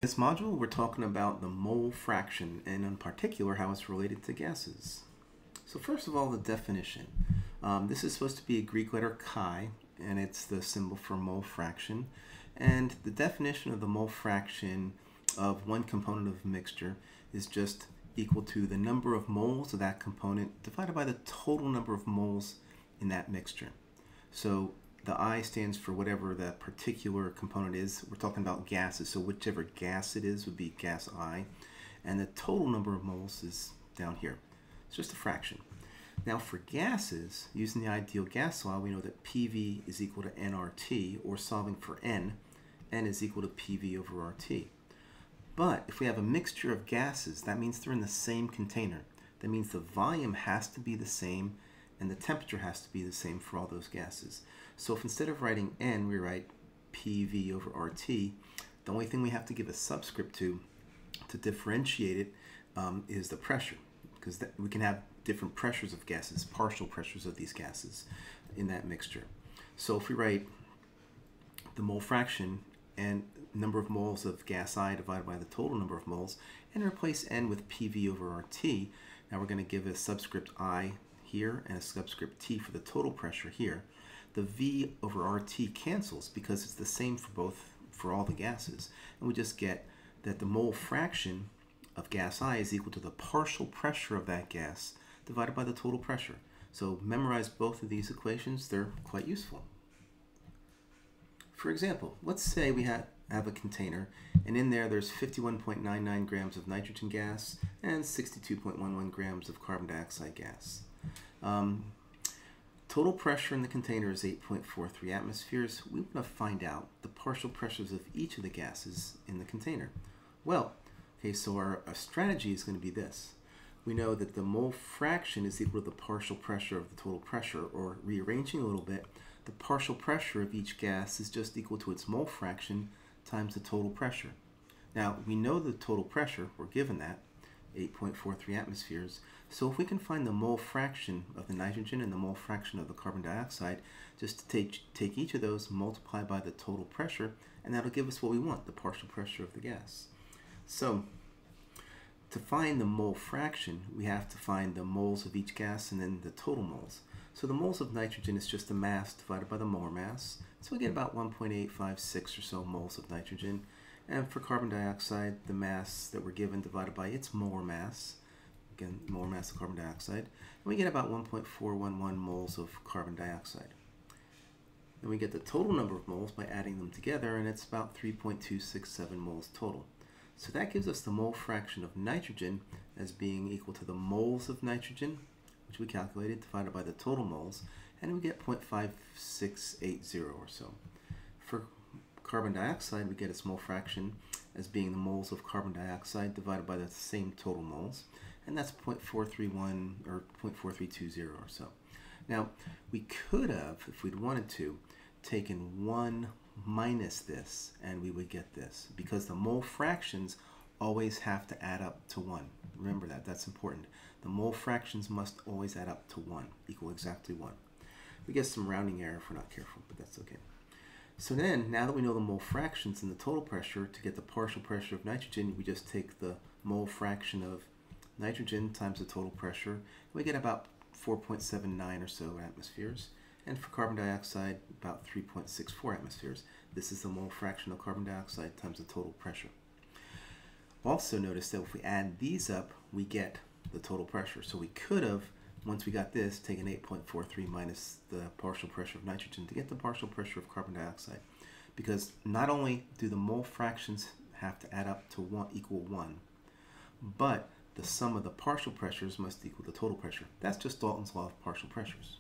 In this module, we're talking about the mole fraction, and in particular, how it's related to gases. So first of all, the definition. This is supposed to be a Greek letter chi, and it's the symbol for mole fraction. And the definition of the mole fraction of one component of a mixture is just equal to the number of moles of that component divided by the total number of moles in that mixture. So the I stands for whatever that particular component is. We're talking about gases, so whichever gas it is would be gas I. And the total number of moles is down here. It's just a fraction. Now for gases, using the ideal gas law, we know that PV is equal to nRT, or solving for N is equal to PV over RT. But if we have a mixture of gases, that means they're in the same container. That means the volume has to be the same and the temperature has to be the same for all those gases. So if instead of writing N, we write PV over RT, the only thing we have to give a subscript to differentiate it is the pressure, because we can have different pressures of gases, partial pressures of these gases in that mixture. So if we write the mole fraction and number of moles of gas I divided by the total number of moles, and replace N with PV over RT, now we're going to give a subscript I here and a subscript T for the total pressure here. The V over RT cancels because it's the same for all the gases, and we just get that the mole fraction of gas I is equal to the partial pressure of that gas divided by the total pressure. So memorize both of these equations, they're quite useful. For example, let's say we have a container, and in there's 51.99 grams of nitrogen gas and 62.11 grams of carbon dioxide gas. Total pressure in the container is 8.43 atmospheres. We want to find out the partial pressures of each of the gases in the container. Well, okay, so our strategy is going to be this. We know that the mole fraction is equal to the partial pressure of the total pressure, or rearranging a little bit, the partial pressure of each gas is just equal to its mole fraction times the total pressure. Now, we know the total pressure, we're given that, 8.43 atmospheres. So if we can find the mole fraction of the nitrogen and the mole fraction of the carbon dioxide, just take each of those, multiply by the total pressure, and that'll give us what we want, the partial pressure of the gas. So to find the mole fraction, we have to find the moles of each gas and then the total moles. So the moles of nitrogen is just the mass divided by the molar mass. So we get about 1.856 or so moles of nitrogen. And for carbon dioxide, the mass that we're given divided by its molar mass, again, molar mass of carbon dioxide, and we get about 1.411 moles of carbon dioxide. Then we get the total number of moles by adding them together, and it's about 3.267 moles total. So that gives us the mole fraction of nitrogen as being equal to the moles of nitrogen, which we calculated, divided by the total moles, and we get 0.5680 or so. For carbon dioxide, we get its mole fraction as being the moles of carbon dioxide divided by the same total moles, and that's 0.431 or 0.4320 or so. Now, we could have, if we'd wanted to, taken 1 minus this, and we would get this, because the mole fractions always have to add up to 1. Remember that, that's important. The mole fractions must always add up to 1, equal exactly 1. We get some rounding error if we're not careful, but that's okay. So then, now that we know the mole fractions and the total pressure, to get the partial pressure of nitrogen, we just take the mole fraction of nitrogen times the total pressure, and we get about 4.79 or so atmospheres. And for carbon dioxide, about 3.64 atmospheres. This is the mole fraction of carbon dioxide times the total pressure. Also notice that if we add these up, we get the total pressure. So we could have, once we got this, taken 8.43 minus the partial pressure of nitrogen to get the partial pressure of carbon dioxide. Because not only do the mole fractions have to add up to equal 1, but the sum of the partial pressures must equal the total pressure. That's just Dalton's law of partial pressures.